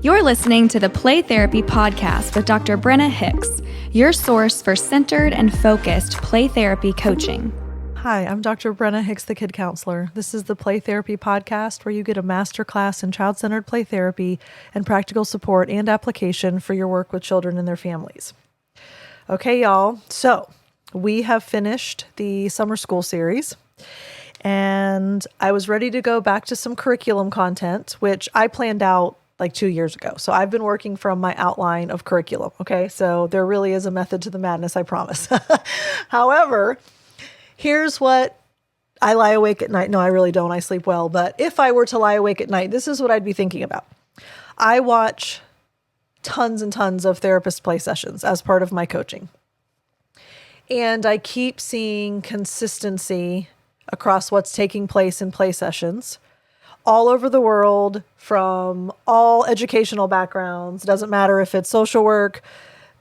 You're listening to the Play Therapy Podcast with Dr. Brenna Hicks, your source for centered and focused play therapy coaching. Hi, I'm Dr. Brenna Hicks, the Kid Counselor. This is the Play Therapy Podcast where you get a masterclass in child-centered play therapy and practical support and application for your work with children and their families. Okay, y'all. So we have finished the summer school series and I was ready to go back to some curriculum content, which I planned out like 2 years ago. So I've been working from my outline of curriculum. Okay. So there really is a method to the madness, I promise. However, here's what I lie awake at night. No, I really don't. I sleep well. But if I were to lie awake at night, this is what I'd be thinking about. I watch tons and tons of therapist play sessions as part of my coaching. And I keep seeing consistency across what's taking place in play sessions all over the world from all educational backgrounds. It doesn't matter if it's social work,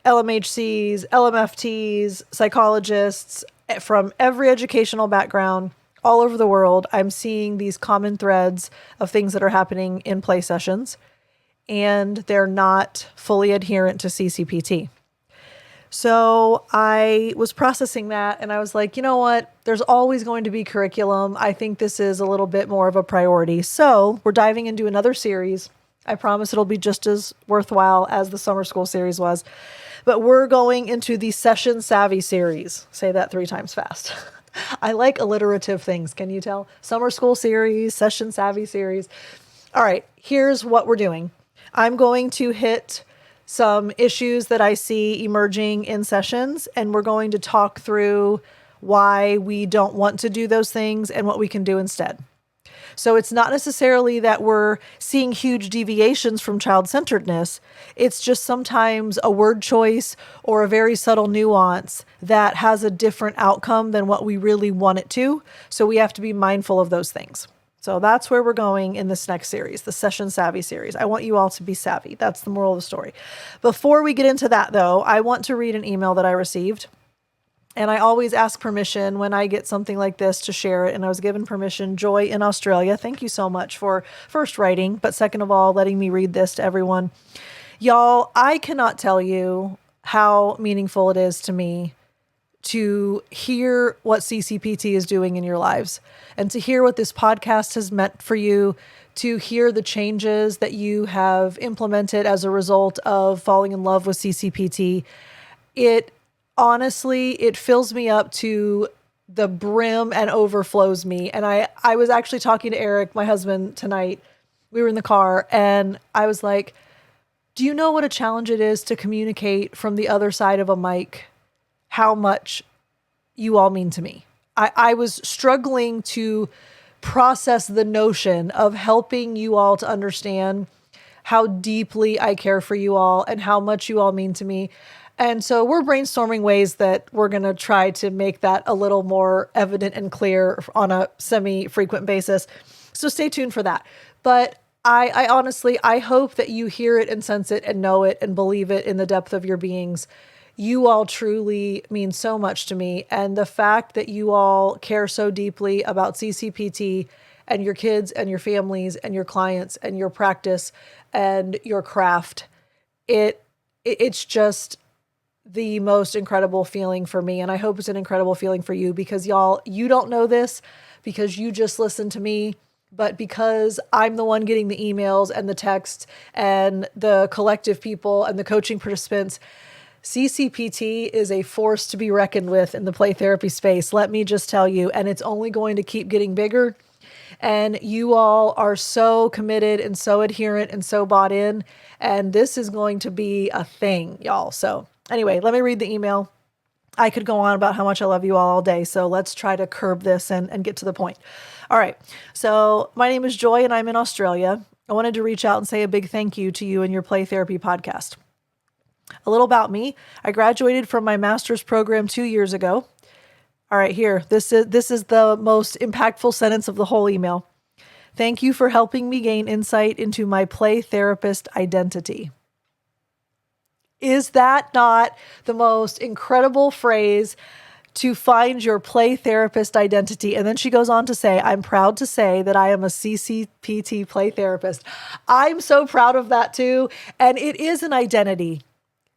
LMHCs, LMFTs, psychologists, from every educational background all over the world. I'm seeing these common threads of things that are happening in play sessions, and they're not fully adherent to CCPT. So I was processing that and I was like, you know what? There's always going to be curriculum. I think this is a little bit more of a priority. So we're diving into another series. I promise it'll be just as worthwhile as the summer school series was. But we're going into the Session Savvy series. Say that 3 times fast. I like alliterative things. Can you tell? Summer school series, Session Savvy series. All right, here's what we're doing. I'm going to hit some issues that I see emerging in sessions, and we're going to talk through why we don't want to do those things and what we can do instead. So it's not necessarily that we're seeing huge deviations from child-centeredness. It's just sometimes a word choice or a very subtle nuance that has a different outcome than what we really want it to. So we have to be mindful of those things. So that's where we're going in this next series, the Session Savvy series. I want you all to be savvy. That's the moral of the story. Before we get into that, though, I want to read an email that I received. And I always ask permission when I get something like this to share it. And I was given permission. Joy in Australia. Thank you so much for first writing, but second of all, letting me read this to everyone. Y'all, I cannot tell you how meaningful it is to me to hear what CCPT is doing in your lives and to hear what this podcast has meant for you, to hear the changes that you have implemented as a result of falling in love with CCPT. Honestly, it fills me up to the brim and overflows me. And I was actually talking to Eric, my husband, tonight. We were in the car and I was like, do you know what a challenge it is to communicate from the other side of a mic how much you all mean to me? I was struggling to process the notion of helping you all to understand how deeply I care for you all and how much you all mean to me. And so we're brainstorming ways that we're going to try to make that a little more evident and clear on a semi-frequent basis. So stay tuned for that. But I honestly, I hope that you hear it and sense it and know it and believe it in the depth of your beings. You all truly mean so much to me. And the fact that you all care so deeply about CCPT and your kids and your families and your clients and your practice and your craft, it's just the most incredible feeling for me. And I hope it's an incredible feeling for you because y'all, you don't know this because you just listen to me, but because I'm the one getting the emails and the texts and the collective people and the coaching participants. CCPT is a force to be reckoned with in the play therapy space. Let me just tell you, and it's only going to keep getting bigger. And you all are so committed and so adherent and so bought in. And this is going to be a thing, y'all. So anyway, let me read the email. I could go on about how much I love you all day. So let's try to curb this and get to the point. All right. So my name is Joy and I'm in Australia. I wanted to reach out and say a big thank you to you and your Play Therapy podcast. A little about me. I graduated from my master's program 2 years ago. All right, here. This is the most impactful sentence of the whole email. Thank you for helping me gain insight into my play therapist identity. Is that not the most incredible phrase to find your play therapist identity. And then she goes on to say, I'm proud to say that I am a CCPT play therapist. I'm so proud of that too. And it is an identity.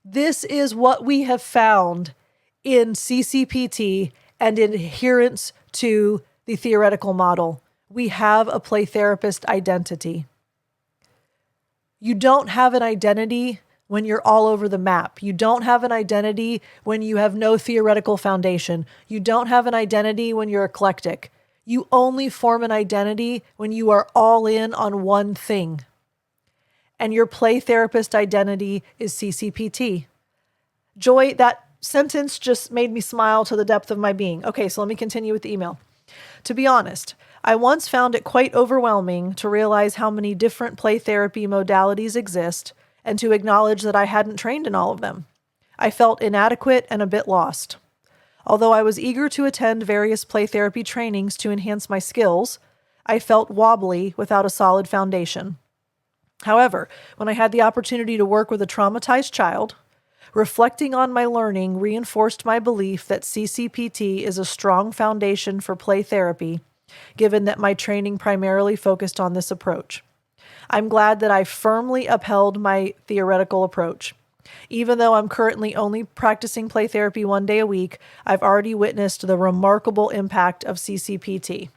This is what we have found in CCPT and in adherence to the theoretical model. We have a play therapist identity. You don't have an identity when you're all over the map. You don't have an identity when you have no theoretical foundation. You don't have an identity when you're eclectic. You only form an identity when you are all in on one thing. And your play therapist identity is CCPT. Joy, that sentence just made me smile to the depth of my being. Okay, so let me continue with the email. To be honest, I once found it quite overwhelming to realize how many different play therapy modalities exist and to acknowledge that I hadn't trained in all of them. I felt inadequate and a bit lost. Although I was eager to attend various play therapy trainings to enhance my skills, I felt wobbly without a solid foundation. However, when I had the opportunity to work with a traumatized child, reflecting on my learning reinforced my belief that CCPT is a strong foundation for play therapy, given that my training primarily focused on this approach. I'm glad that I firmly upheld my theoretical approach. Even though I'm currently only practicing play therapy 1 day a week, I've already witnessed the remarkable impact of CCPT.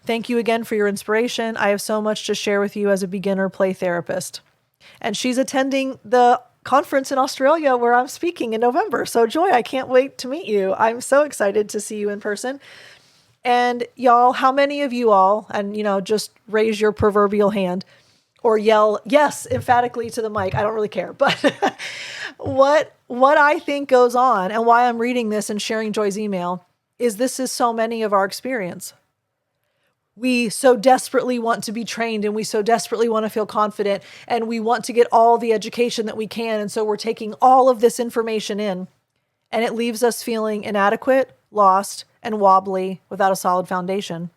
Thank you again for your inspiration. I have so much to share with you as a beginner play therapist. And she's attending the conference in Australia where I'm speaking in November. So Joy, I can't wait to meet you. I'm so excited to see you in person. And y'all, how many of you all, and just raise your proverbial hand or yell yes emphatically to the mic. I don't really care. But what I think goes on and why I'm reading this and sharing Joy's email is this is so many of our experience. We so desperately want to be trained and we so desperately want to feel confident and we want to get all the education that we can. And so we're taking all of this information in and it leaves us feeling inadequate, lost, and wobbly without a solid foundation.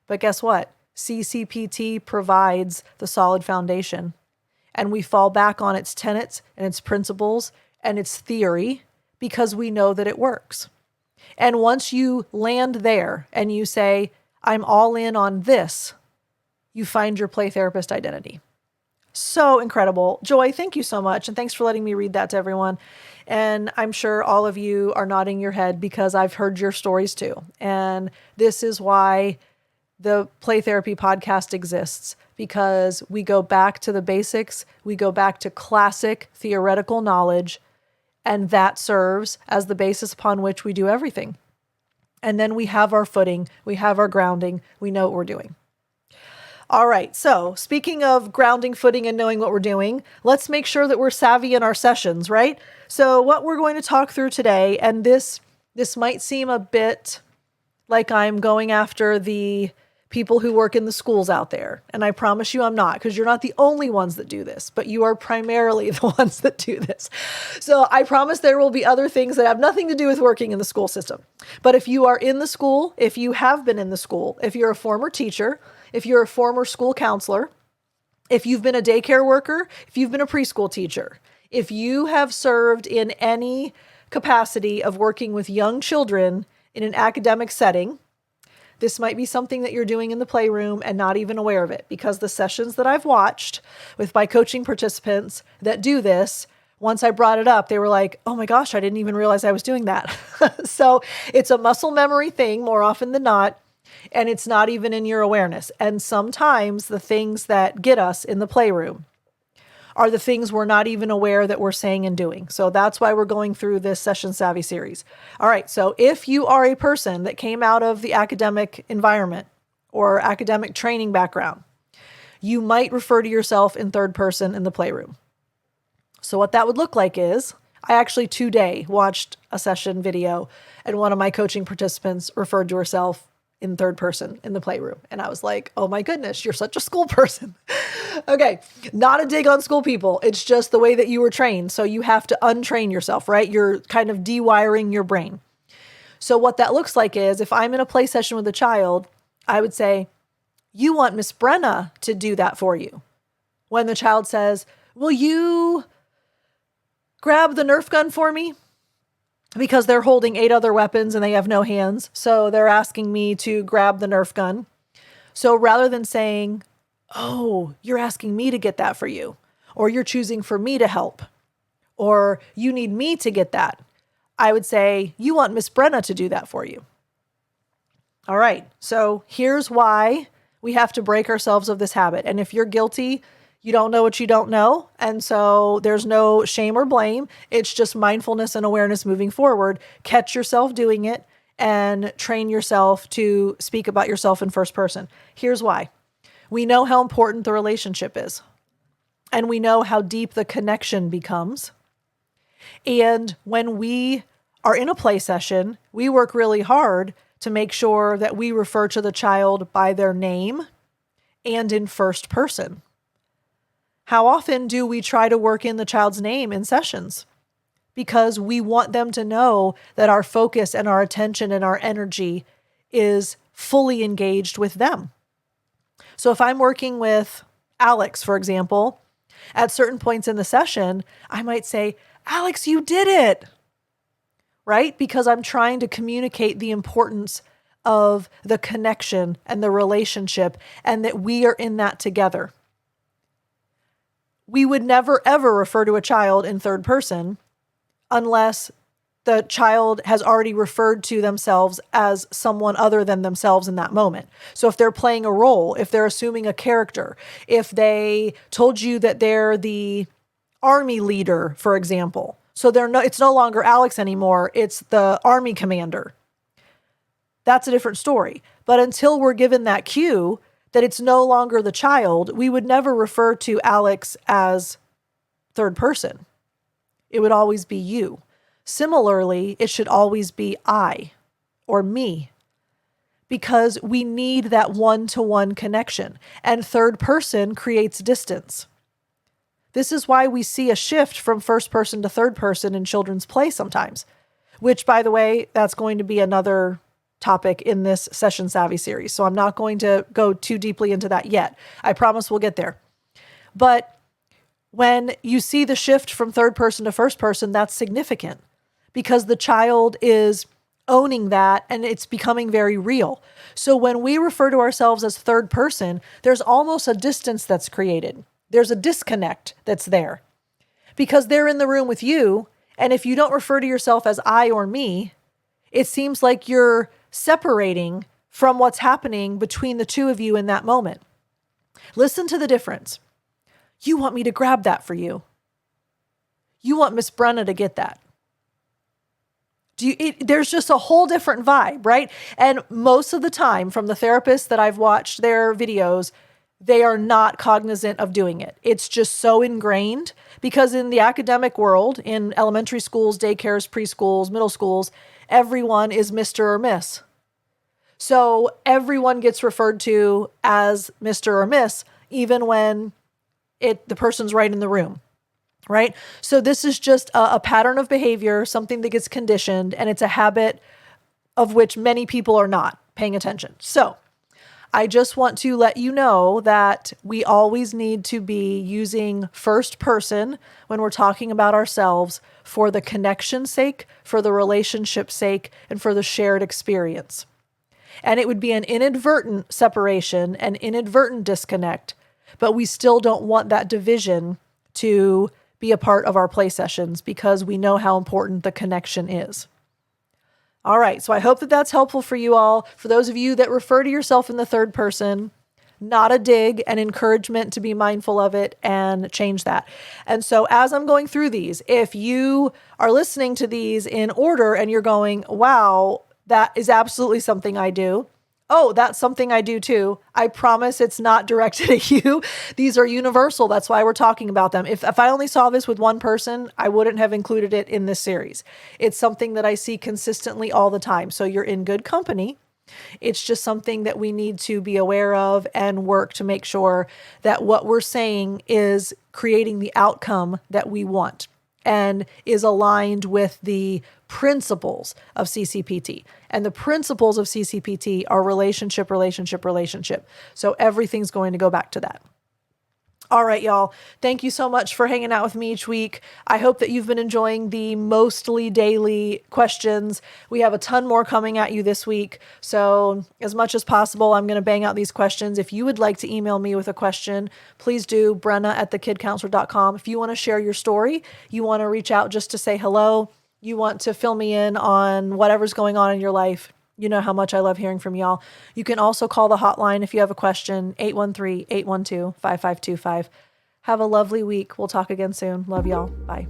But guess what? CCPT provides the solid foundation and we fall back on its tenets and its principles and its theory because we know that it works. And once you land there and you say, I'm all in on this, you find your play therapist identity. So incredible. Joy, thank you so much. And thanks for letting me read that to everyone. And I'm sure all of you are nodding your head because I've heard your stories too. And this is why the Play Therapy podcast exists, because we go back to the basics. We go back to classic theoretical knowledge, and that serves as the basis upon which we do everything. And then we have our footing, we have our grounding, we know what we're doing. All right, so speaking of grounding, footing, and knowing what we're doing, let's make sure that we're savvy in our sessions, right? So what we're going to talk through today, and this might seem a bit like I'm going after the people who work in the schools out there. And I promise you I'm not, because you're not the only ones that do this, but you are primarily the ones that do this. So I promise there will be other things that have nothing to do with working in the school system. But if you are in the school, if you have been in the school, if you're a former teacher, if you're a former school counselor, if you've been a daycare worker, if you've been a preschool teacher, if you have served in any capacity of working with young children in an academic setting, this might be something that you're doing in the playroom and not even aware of it, because the sessions that I've watched with my coaching participants that do this, once I brought it up, they were like, oh my gosh, I didn't even realize I was doing that. So it's a muscle memory thing more often than not, and it's not even in your awareness. And sometimes the things that get us in the playroom are the things we're not even aware that we're saying and doing. So that's why we're going through this Session Savvy series. All right, so if you are a person that came out of the academic environment or academic training background, you might refer to yourself in third person in the playroom. So what that would look like is, I actually today watched a session video and one of my coaching participants referred to herself in third person in the playroom. And I was like, oh my goodness, you're such a school person. Okay, not a dig on school people. It's just the way that you were trained. So you have to untrain yourself, right? You're kind of dewiring your brain. So what that looks like is, if I'm in a play session with a child, I would say, you want Miss Brenna to do that for you. When the child says, will you grab the Nerf gun for me? because they're holding 8 other weapons and they have no hands. So they're asking me to grab the Nerf gun. So rather than saying, oh, you're asking me to get that for you, or you're choosing for me to help, or you need me to get that, I would say, you want Miss Brenna to do that for you. All right. So here's why we have to break ourselves of this habit. And if you're guilty, you don't know what you don't know. And so there's no shame or blame. It's just mindfulness and awareness moving forward. Catch yourself doing it and train yourself to speak about yourself in first person. Here's why. We know how important the relationship is, and we know how deep the connection becomes. And when we are in a play session, we work really hard to make sure that we refer to the child by their name and in first person. How often do we try to work in the child's name in sessions? Because we want them to know that our focus and our attention and our energy is fully engaged with them. So if I'm working with Alex, for example, at certain points in the session, I might say, Alex, you did it, right? Because I'm trying to communicate the importance of the connection and the relationship and that we are in that together. We would never, ever refer to a child in third person unless the child has already referred to themselves as someone other than themselves in that moment. So if they're playing a role, if they're assuming a character, if they told you that they're the army leader, for example, so it's no longer Alex anymore, it's the army commander. That's a different story. But until we're given that cue that it's no longer the child, we would never refer to Alex as third person. It would always be you. Similarly, it should always be I or me, because we need that one-to-one connection, and third person creates distance. This is why we see a shift from first person to third person in children's play sometimes, which, by the way, that's going to be another topic in this Session Savvy series. So I'm not going to go too deeply into that yet. I promise we'll get there. But when you see the shift from third person to first person, that's significant because the child is owning that and it's becoming very real. So when we refer to ourselves as third person, there's almost a distance that's created. There's a disconnect that's there because they're in the room with you. And if you don't refer to yourself as I or me, it seems like you're separating from what's happening between the two of you in that moment. Listen to the difference. You want me to grab that for you. You want Miss Brenna to get that. There's just a whole different vibe, right? And most of the time from the therapists that I've watched their videos, they are not cognizant of doing it. It's just so ingrained because in the academic world, in elementary schools, daycares, preschools, middle schools, everyone is Mr. or Miss. So everyone gets referred to as Mr. or Miss, even when the person's right in the room, right? So this is just a pattern of behavior, something that gets conditioned, and it's a habit of which many people are not paying attention. So I just want to let you know that we always need to be using first person when we're talking about ourselves for the connection's sake, for the relationship's sake, and for the shared experience. And it would be an inadvertent separation, an inadvertent disconnect, but we still don't want that division to be a part of our play sessions because we know how important the connection is. All right, so I hope that that's helpful for you all. For those of you that refer to yourself in the third person, not a dig, an encouragement to be mindful of it and change that. And so as I'm going through these, if you are listening to these in order and you're going, wow, that is absolutely something I do. Oh, that's something I do too. I promise it's not directed at you. These are universal. That's why we're talking about them. If I only saw this with one person, I wouldn't have included it in this series. It's something that I see consistently all the time. So you're in good company. It's just something that we need to be aware of and work to make sure that what we're saying is creating the outcome that we want and is aligned with the principles of CCPT. And the principles of CCPT are relationship, relationship, relationship. So everything's going to go back to that. All right, y'all. Thank you so much for hanging out with me each week. I hope that you've been enjoying the mostly daily questions. We have a ton more coming at you this week. So as much as possible, I'm going to bang out these questions. If you would like to email me with a question, please do, Brenna@thekidcounselor.com. If you want to share your story, you want to reach out just to say hello, you want to fill me in on whatever's going on in your life, you know how much I love hearing from y'all. You can also call the hotline if you have a question, 813-812-5525. Have a lovely week. We'll talk again soon. Love y'all. Bye.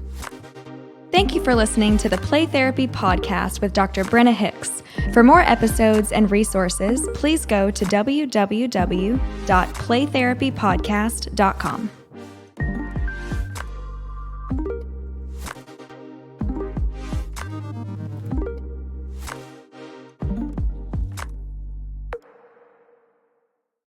Thank you for listening to the Play Therapy Podcast with Dr. Brenna Hicks. For more episodes and resources, please go to www.playtherapypodcast.com.